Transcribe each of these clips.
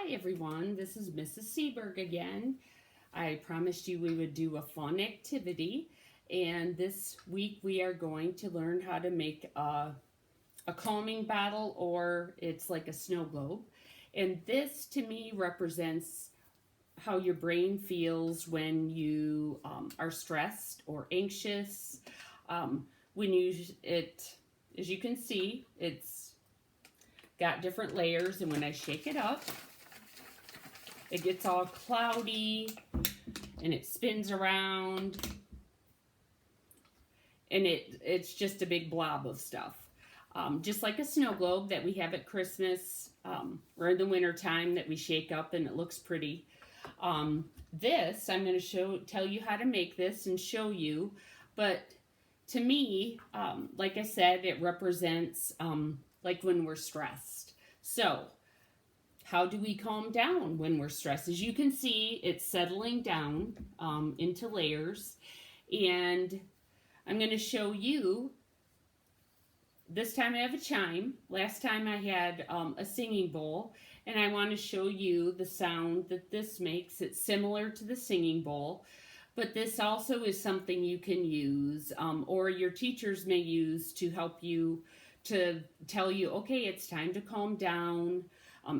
Hi everyone, this is Mrs. Seberg again. I promised you we would do a fun activity, and this week we are going to learn how to make a calming bottle, or it's like a snow globe. And this to me represents how your brain feels when you are stressed or anxious. When you it, as you can see, it's got different layers, and when I shake it up, it gets all cloudy and it spins around, and it's just a big blob of stuff. Just like a snow globe that we have at Christmas or in the winter time that we shake up and it looks pretty. This, I'm going to tell you how to make this and show you, but to me, like I said, it represents like when we're stressed. So, how do we calm down when we're stressed? As you can see, it's settling down into layers, and I'm going to show you. This time I have a chime. Last time I had a singing bowl, and I want to show you the sound that this makes. It's similar to the singing bowl, but this also is something you can use, or your teachers may use to help you, to tell you, okay, it's time to calm down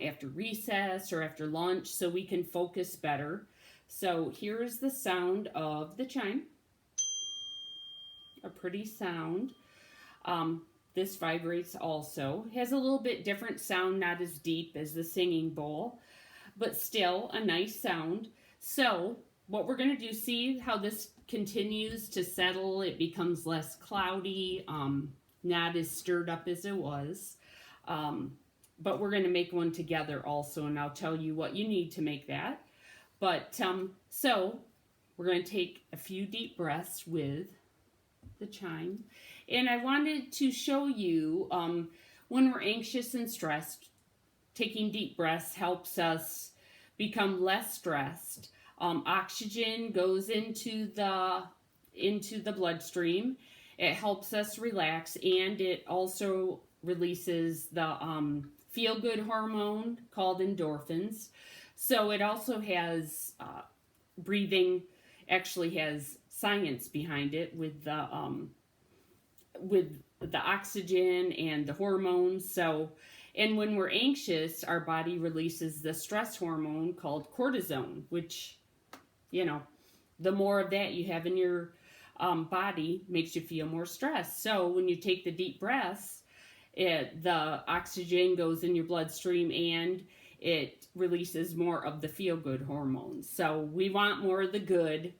after recess or after lunch, so we can focus better. So here is the sound of the chime. A pretty sound. This vibrates also. Has a little bit different sound, not as deep as the singing bowl, but still a nice sound. So what we're going to do, see how this continues to settle. It becomes less cloudy, not as stirred up as it was. But we're going to make one together also, and I'll tell you what you need to make that. But so we're going to take a few deep breaths with the chime. And I wanted to show you when we're anxious and stressed, taking deep breaths helps us become less stressed. Oxygen goes into the bloodstream. It helps us relax, and it also releases the feel-good hormone called endorphins. So it also has breathing, actually has science behind it with the oxygen and the hormones. So, and when we're anxious, our body releases the stress hormone called cortisone, which, you know, the more of that you have in your body makes you feel more stressed. So when you take the deep breaths, the oxygen goes in your bloodstream and it releases more of the feel-good hormones. So we want more of the good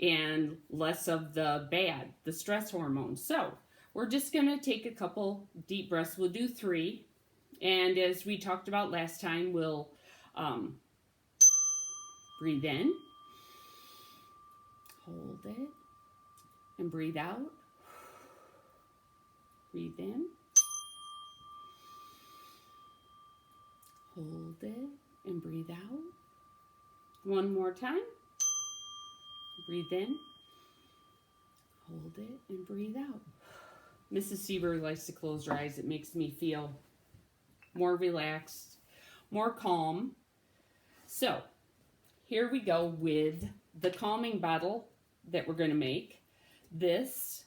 and less of the bad, the stress hormones. So we're just going to take a couple deep breaths. We'll do 3. And as we talked about last time, we'll breathe in, hold it, and breathe out. Breathe in, hold it, and breathe out. One more time. Breathe in, hold it, and breathe out. Mrs. Seberg likes to close her eyes. It makes me feel more relaxed, more calm. So here we go with the calming bottle that we're going to make. This,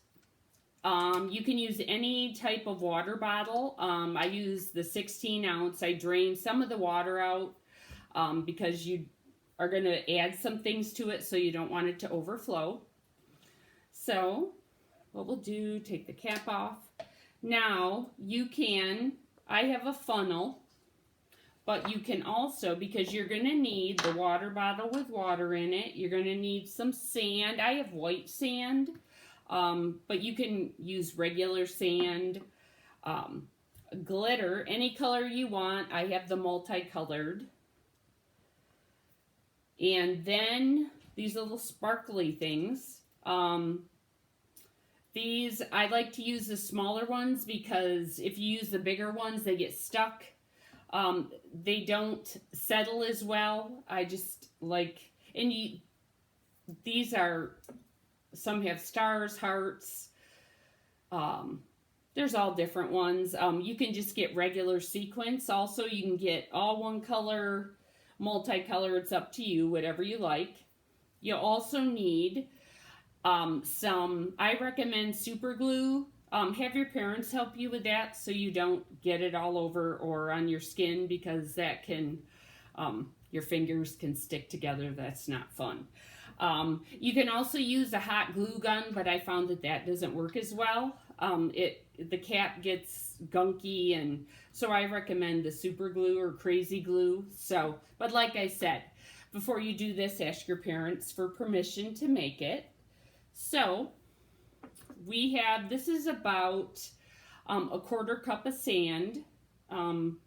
you can use any type of water bottle. I use the 16 ounce. I drain some of the water out because you are going to add some things to it, so you don't want it to overflow. So what we'll do, take the cap off. Now you can, I have a funnel, but you can also, because you're going to need the water bottle with water in it, you're going to need some sand. I have white sand, but you can use regular sand, glitter, any color you want. I have the multicolored. And then these little sparkly things. These, I like to use the smaller ones because if you use the bigger ones, they get stuck. They don't settle as well. I just like, and these are, some have stars, hearts. There's all different ones. You can just get regular sequins. Also, you can get all one color multicolor, it's up to you, whatever you like. You also need I recommend super glue. Have your parents help you with that so you don't get it all over or on your skin, because that can, your fingers can stick together. That's not fun. You can also use a hot glue gun, but I found that that doesn't work as well. The cap gets gunky, and so I recommend the super glue or crazy glue. So, but like I said, before you do this, ask your parents for permission to make it. So we have, this is about a 1/4 cup of sand. And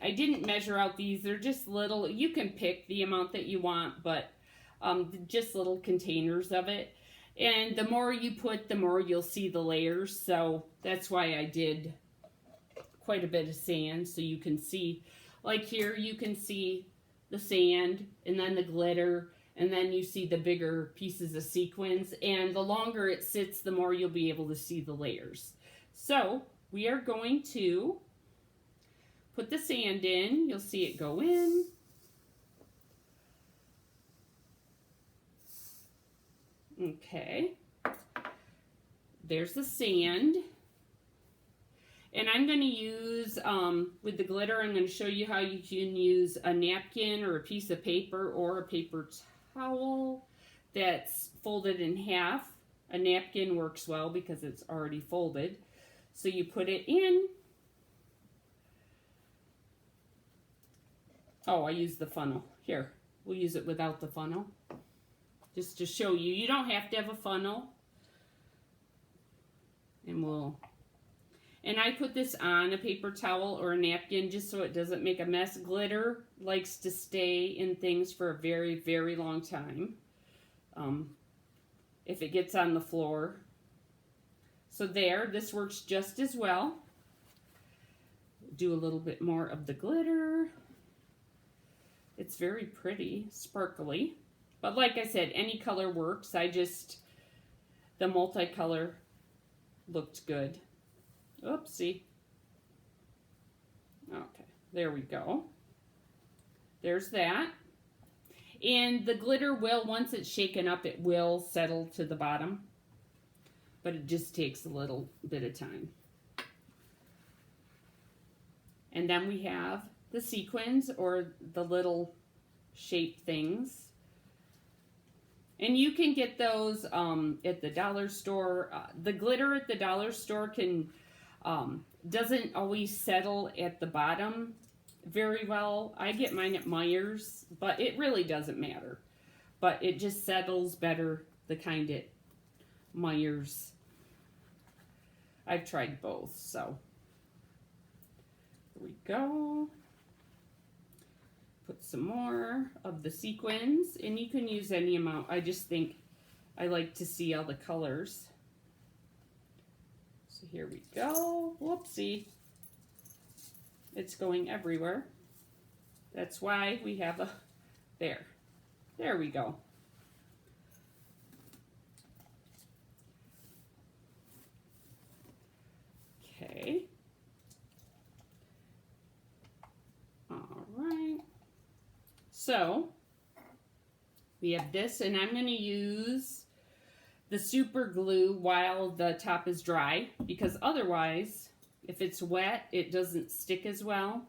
I didn't measure out these. They're just little, you can pick the amount that you want, but just little containers of it. And the more you put, the more you'll see the layers. So that's why I did quite a bit of sand, so you can see, like here, you can see the sand and then the glitter, and then you see the bigger pieces of sequins. And the longer it sits, the more you'll be able to see the layers. So we are going to put the sand in. You'll see it go in. Okay. There's the sand. And I'm going to use, with the glitter, I'm going to show you how you can use a napkin or a piece of paper or a paper towel that's folded in half. A napkin works well because it's already folded. So you put it in. Oh, I used the funnel. Here, we'll use it without the funnel. Just to show you. You don't have to have a funnel. And I put this on a paper towel or a napkin just so it doesn't make a mess. Glitter likes to stay in things for a very, very long time. If it gets on the floor. So there, this works just as well. Do a little bit more of the glitter. It's very pretty, sparkly. But like I said, any color works. The multicolor looked good. Oopsie. Okay, there we go. There's that. And the glitter will, once it's shaken up, it will settle to the bottom. But it just takes a little bit of time. And then we have the sequins, or the little shape things. And you can get those at the dollar store. The glitter at the dollar store doesn't always settle at the bottom very well. I get mine at Meijer's, but it really doesn't matter. But it just settles better, the kind at Meijer's. I've tried both, so here we go. Put some more of the sequins, and you can use any amount. I just think I like to see all the colors. So here we go. Whoopsie. It's going everywhere. That's why we have a, there. There we go. Okay. All right. So we have this, and I'm going to use the super glue while the top is dry, because otherwise, if it's wet, it doesn't stick as well.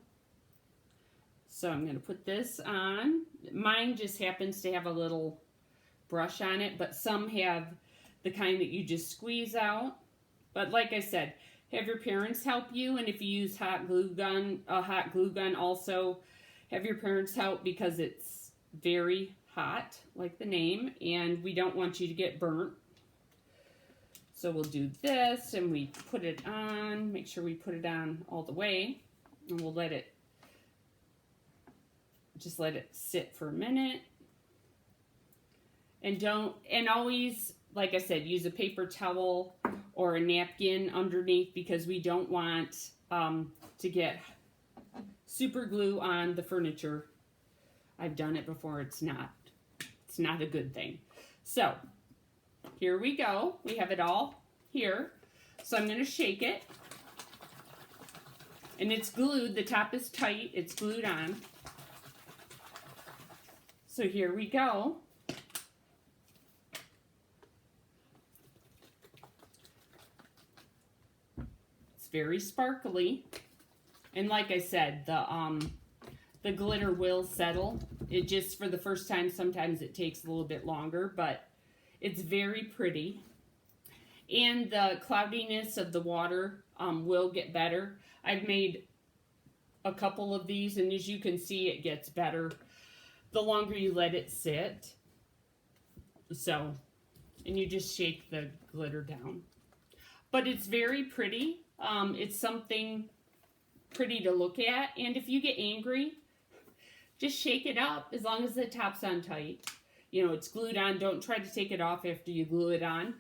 So I'm going to put this on. Mine just happens to have a little brush on it, but some have the kind that you just squeeze out. But like I said, have your parents help you, and if you use a hot glue gun also, have your parents help, because it's very hot, like the name, and we don't want you to get burnt. So we'll do this, and we put it on, make sure we put it on all the way, and we'll just let it sit for a minute. And always, like I said, use a paper towel or a napkin underneath, because we don't want to get super glue on the furniture. I've done it before. It's not a good thing. So here we go. We have it all here. So I'm going to shake it. And it's glued. The top is tight. It's glued on. So here we go. It's very sparkly. And like I said, the glitter will settle. It just, for the first time, sometimes it takes a little bit longer, but it's very pretty. And the cloudiness of the water will get better. I've made a couple of these, and as you can see, it gets better the longer you let it sit. So, and you just shake the glitter down. But it's very pretty. It's something pretty to look at. And if you get angry, just shake it up as long as the top's on tight. You know, it's glued on. Don't try to take it off after you glue it on.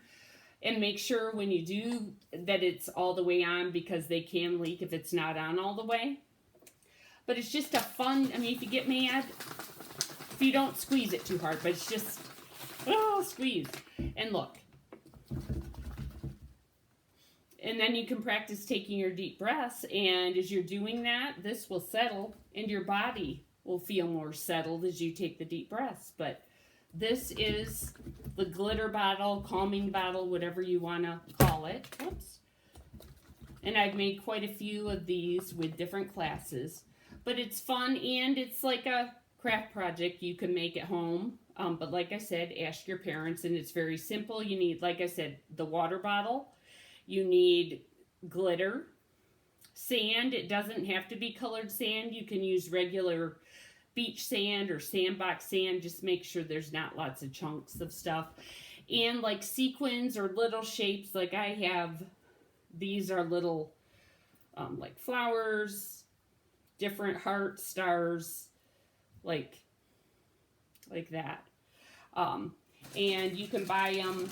And make sure when you do that it's all the way on, because they can leak if it's not on all the way. But it's just a fun, I mean, if you get mad, if you don't squeeze it too hard, but it's just, oh, squeeze. And look. And then you can practice taking your deep breaths, and as you're doing that, this will settle, and your body will feel more settled as you take the deep breaths. But this is the glitter bottle, calming bottle, whatever you want to call it. Oops. And I've made quite a few of these with different classes. But it's fun, and it's like a craft project you can make at home. But like I said, ask your parents, and it's very simple. You need, like I said, the water bottle. You need glitter, sand. It doesn't have to be colored sand. You can use regular beach sand or sandbox sand. Just make sure there's not lots of chunks of stuff. And like sequins or little shapes, like I have, these are little like flowers, different hearts, stars, like that. And you can buy them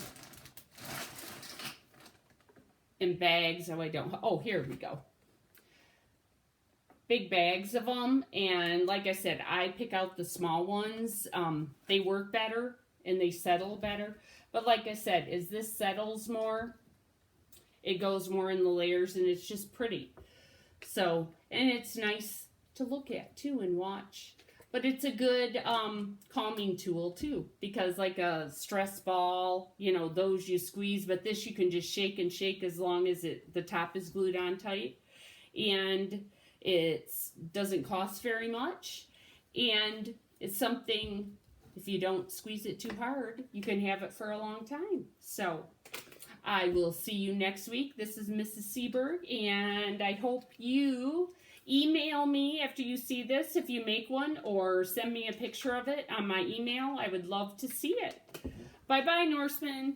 in bags. Oh, I don't. Oh, here we go. Big bags of them. And like I said, I pick out the small ones. They work better and they settle better. But like I said, as this settles more, it goes more in the layers, and it's just pretty. So, and it's nice to look at too and watch. But it's a good calming tool too, because like a stress ball, you know, those you squeeze, but this you can just shake and shake as long as the top is glued on tight. And it doesn't cost very much. And it's something, if you don't squeeze it too hard, you can have it for a long time. So I will see you next week. This is Mrs. Seberg, and I hope you email me after you see this if you make one, or send me a picture of it on my email. I would love to see it. Bye-bye, Norseman.